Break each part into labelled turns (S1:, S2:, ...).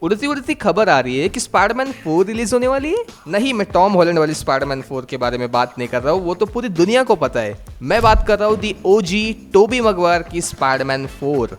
S1: उड़ती उड़ती खबर आ रही है कि स्पाइडरमैन 4 रिलीज होने वाली है। नहीं, मैं टॉम हॉलैंड वाली स्पाइडरमैन 4 के बारे में बात नहीं कर रहा हूँ, वो तो पूरी दुनिया को पता है। मैं बात कर रहा हूँ दी ओजी टोबी मैguire की स्पाइडरमैन 4।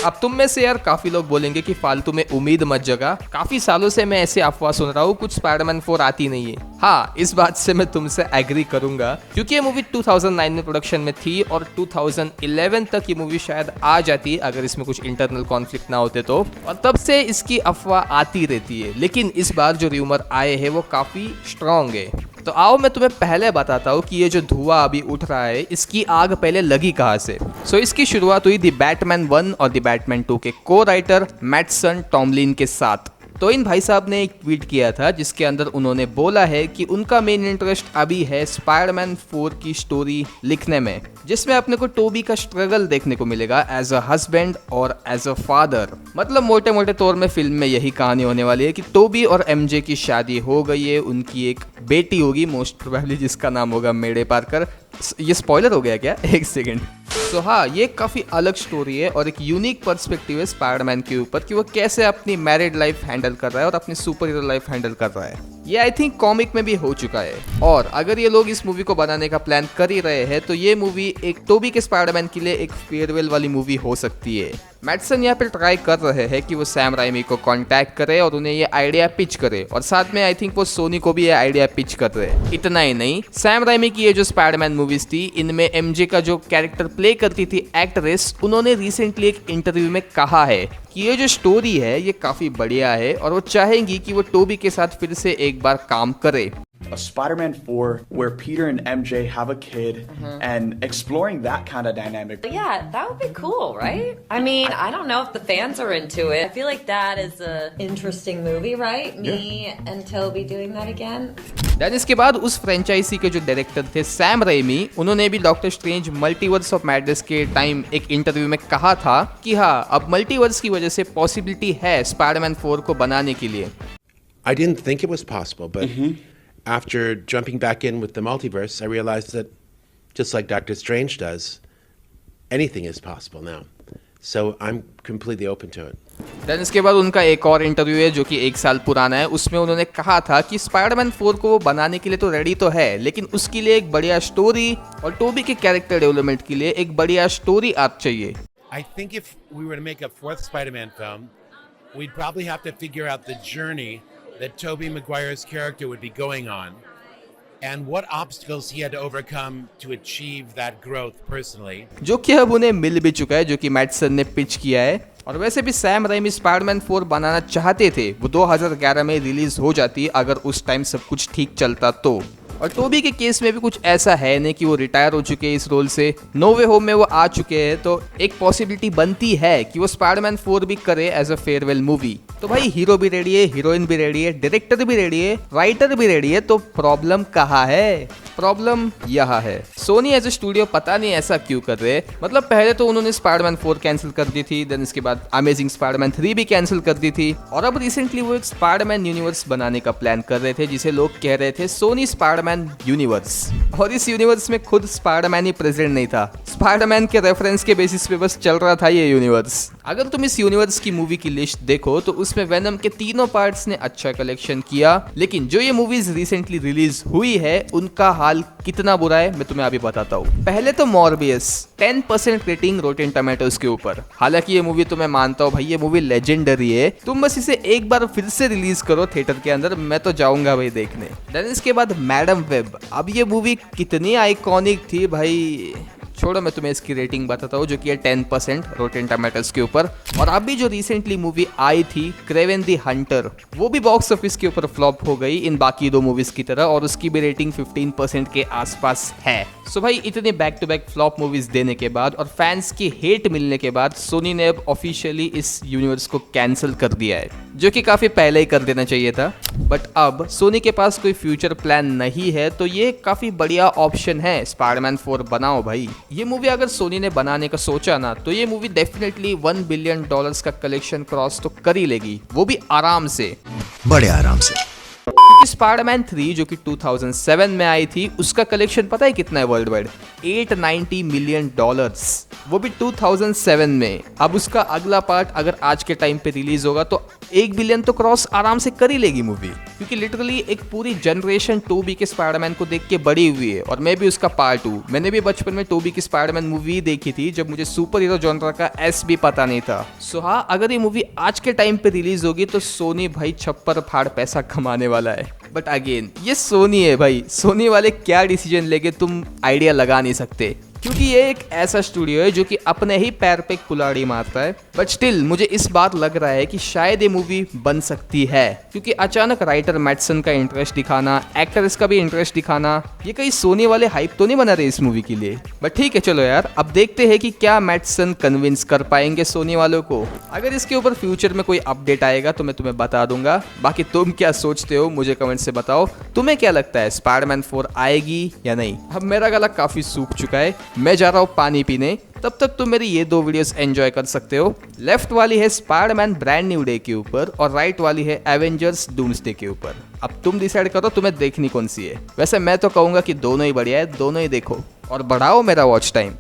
S1: अब तुम में से यार काफी लोग बोलेंगे कि फालतू में उम्मीद मत जगा, काफी सालों से मैं ऐसे अफवाह सुन रहा हूँ कुछ स्पाइडरमैन 4 आती नहीं है। हाँ, इस बात से मैं तुमसे एग्री करूंगा, क्योंकि ये मूवी 2009 में प्रोडक्शन में थी और 2011 तक ये मूवी शायद आ जाती अगर इसमें कुछ इंटरनल कॉन्फ्लिक्ट ना होते तो, और तब से इसकी अफवाह आती रहती है। लेकिन इस बार जो र्यूमर आए हैं वो काफी स्ट्रॉन्ग है। तो आओ मैं तुम्हें पहले बताता हूँ कि ये जो धुआं अभी उठ रहा है इसकी आग पहले लगी कहाँ से। इसकी शुरुआत हुई दी बैटमैन 1 और दी बैटमैन 2 के को राइटर मैटसन टॉमलिन के साथ। तो इन भाई साहब ने एक ट्वीट किया था जिसके अंदर उन्होंने बोला है कि उनका मेन इंटरेस्ट अभी है स्पाइडरमैन 4 की स्टोरी लिखने में, जिसमें अपने को टोबी का स्ट्रगल देखने को मिलेगा एज अ हस्बैंड और एज अ फादर। मतलब मोटे मोटे तौर में फिल्म में यही कहानी होने वाली है कि टोबी और एमजे की शादी हो गई है, उनकी एक बेटी होगी मोस्ट प्रोबेबली जिसका नाम होगा मेडे पार्कर। ये स्पॉइलर हो गया क्या? एक सेकेंड। तो हाँ, ये काफी अलग स्टोरी है और एक यूनिक पर्सपेक्टिव है स्पाइडरमैन के ऊपर कि वो कैसे अपनी मैरिड लाइफ हैंडल कर रहा है और अपनी सुपर हीरो लाइफ हैंडल कर रहा है। ये आई थिंक कॉमिक में भी हो चुका है, और अगर ये लोग इस मूवी को बनाने का प्लान कर ही रहे हैं तो ये मूवी एक टोबी के स्पाइडरमैन के लिए एक फेयरवेल वाली मूवी हो सकती है। मैटसन यहाँ पे ट्राई कर रहे हैं कि वो सैम राइमी को कांटेक्ट करे और उन्हें ये आइडिया पिच करे, और साथ में आई थिंक वो सोनी को भी ये आइडिया पिच कर रहे हैं। इतना ही नहीं, सैम राइमी की ये जो स्पाइडरमैन मूवीज थी इनमें एमजे का जो कैरेक्टर प्ले करती थी एक्ट्रेस, उन्होंने रिसेंटली एक इंटरव्यू में कहा है कि ये जो स्टोरी है ये काफी बढ़िया है और वो चाहेंगी कि वो टोबी के साथ फिर से एक बार काम करे।
S2: A Spider-Man 4 where Peter and MJ have a kid and exploring that kind of dynamic.
S3: Yeah, that would be cool, right? I mean, I don't know if the fans are into it. I feel like that is a interesting movie, right? Me and Toby doing that again.
S1: Then इसके बाद उस franchise के जो director थे Sam Raimi, उन्होंने भी doctor strange multiverse of madness के time एक इंटरव्यू में कहा था कि हाँ, अब मल्टीवर्स की वजह से पॉसिबिलिटी है स्पाइडरमैन 4 को बनाने के लिए।
S4: I didn't think it was possible, but after jumping back in with the multiverse, I realized that just like Doctor Strange does, anything is possible now. So I'm completely open to it.
S1: Then इसके बाद उनका एक और interview है जो कि 1 साल पुराना है, उसमें उन्होंने कहा था कि स्पाइडरमैन 4 को वो बनाने के लिए तो रेडी तो है, लेकिन उसके लिए एक बढ़िया स्टोरी और टोबी के कैरेक्टर डेवलपमेंट के लिए एक बढ़िया स्टोरी आर्क चाहिए।
S5: I think if we were to make a 4th Spider-Man film, we'd probably have to figure out the journey that Tobey Maguire's character would be going on and what obstacles he had to overcome to achieve that growth personally.
S1: जो कि अब उन्हें मिल भी चुका है, जो कि Mattson ने पिच किया है। और वैसे भी सैम राइमी स्पाइडरमैन 4 बनाना चाहते थे, वो 2011 में रिलीज हो जाती अगर उस टाइम सब कुछ ठीक चलता तो। और टोबी के केस में भी कुछ ऐसा है नहीं कि वो रिटायर हो चुके हैं इस रोल से, नो वे होम में वो आ चुके हैं, तो एक पॉसिबिलिटी बनती है कि वो स्पाइडरमैन 4 भी करे एज अ फेयरवेल मूवी। तो भाई हीरो भी रेडी है, हीरोइन भी रेडी है, डायरेक्टर भी रेडी है, राइटर भी रेडी है, तो प्रॉब्लम कहाँ है? प्रॉब्लम यहाँ है सोनी एज ए स्टूडियो पता नहीं ऐसा क्यों कर रहे। मतलब पहले तो उन्होंने स्पाइडरमैन 4 कैंसिल कर दी थी, देन इसके बाद अमेजिंग स्पाइडरमैन 3 भी कैंसिल कर दी थी, और अब रिसेंटली वो एक स्पाइडरमैन यूनिवर्स बनाने का प्लान कर रहे थे जिसे लोग कह रहे थे सोनी स्पाइडरमैन यूनिवर्स। और इस यूनिवर्स में खुद स्पाइडरमैन ही प्रेजेंट नहीं था, स्पाइडरमैन के रेफरेंस के बेसिस पे बस चल रहा था ये यूनिवर्स। अगर तुम इस यूनिवर्स की मूवी की लिस्ट देखो तो उसमें वेनम के तीनों पार्ट्स ने अच्छा कलेक्शन किया, लेकिन जो ये मूवीज रिसेंटली रिलीज हुई है उनका हाल कितना बुरा है मैं तुम्हें अभी बताता हूँ। पहले तो मॉर्बियस 10% रेटिंग रोटेन टोमेटोज के ऊपर। हालांकि ये मूवी तो मैं मानता हूँ भाई ये मूवी लेजेंडरी है, तुम बस इसे एक बार फिर से रिलीज करो थिएटर के अंदर, मैं तो जाऊंगा भाई देखने। देन इसके बाद मैडम वेब, अब ये मूवी कितनी आइकॉनिक थी भाई, छोड़ो मैं तुम्हें इसकी रेटिंग बताता हूँ जो कि है 10% रोटेन टोमेटोज के ऊपर। और अभी जो रिसेंटली मूवी आई थी क्रेवन द हंटर, वो भी बॉक्स ऑफिस के ऊपर फ्लॉप हो गई इन बाकी दो मूवीज की तरह, और उसकी भी रेटिंग 15% के आसपास है। सो भाई इतने back to back flop movies देने के बाद और फैंस की हेट मिलने के बाद सोनी ने अब ऑफिशियली इस यूनिवर्स को कैंसिल कर दिया है, जो कि काफी पहले ही कर देना चाहिए था। बट अब सोनी के पास कोई फ्यूचर प्लान नहीं है, तो ये काफी बढ़िया ऑप्शन है, स्पाइडरमैन 4 बनाओ भाई। ये मूवी अगर सोनी ने बनाने का सोचा ना तो ये मूवी डेफिनेटली $1 बिलियन का कलेक्शन क्रॉस तो कर ही लेगी, वो भी आराम से,
S6: बड़े आराम से।
S1: क्योंकि स्पाइडरमैन 3 जो कि 2007 में आई थी उसका कलेक्शन पता है कितना है वर्ल्ड वाइड? $890 मिलियन, वो भी 2007 में। अब उसका अगला पार्ट अगर आज के टाइम पे रिलीज होगा तो 1 बिलियन तो क्रॉस आराम से कर ही लेगी मूवी, क्योंकि लिटरली एक पूरी जनरेशन टोबी के स्पाइडरमैन को देख के बड़ी हुई है, और मैं भी उसका पार्ट हूँ। मैंने भी बचपन में टोबी की स्पाइडरमैन मूवी देखी थी जब मुझे सुपर हीरो जॉनर का एस भी पता नहीं था। सो हाँ, अगर ये मूवी आज के टाइम पे रिलीज होगी तो सोनी भाई छप्पर फाड़ पैसा कमाने वाला है। बट अगेन ये सोनी है भाई, सोनी वाले क्या डिसीजन लेके तुम आइडिया लगा नहीं सकते, क्योंकि ये एक ऐसा स्टूडियो है जो कि अपने ही पैर पे कुल्हाड़ी मारता है। बट स्टिल मुझे इस बात लग रहा है कि शायद ये मूवी बन सकती है, क्योंकि अचानक राइटर मैटसन का इंटरेस्ट दिखाना, एक्टर्स का भी इंटरेस्ट दिखाना, ये कहीं सोनी वाले हाइप तो नहीं बना रहे इस मूवी के लिए। बट ठीक है, चलो यार, अब देखते हैं कि क्या मैटसन कन्विंस कर पाएंगे सोनी वालों को। अगर इसके ऊपर फ्यूचर में कोई अपडेट आएगा तो मैं तुम्हें बता दूंगा। बाकी तुम क्या सोचते हो मुझे कमेंट से बताओ, तुम्हें क्या लगता है स्पाइडरमैन 4 आएगी या नहीं? अब मेरा गला काफी सूख चुका है, मैं जा रहा हूँ पानी पीने, तब तक तुम मेरी ये 2 वीडियोस एंजॉय कर सकते हो। लेफ्ट वाली है स्पाइडरमैन ब्रांड न्यू डे के ऊपर और राइट वाली है एवेंजर्स डूम्सडे के ऊपर। अब तुम डिसाइड करो तुम्हें देखनी कौन सी है। वैसे मैं तो कहूंगा कि दोनों ही बढ़िया है, दोनों ही देखो और बढ़ाओ मेरा वॉच टाइम।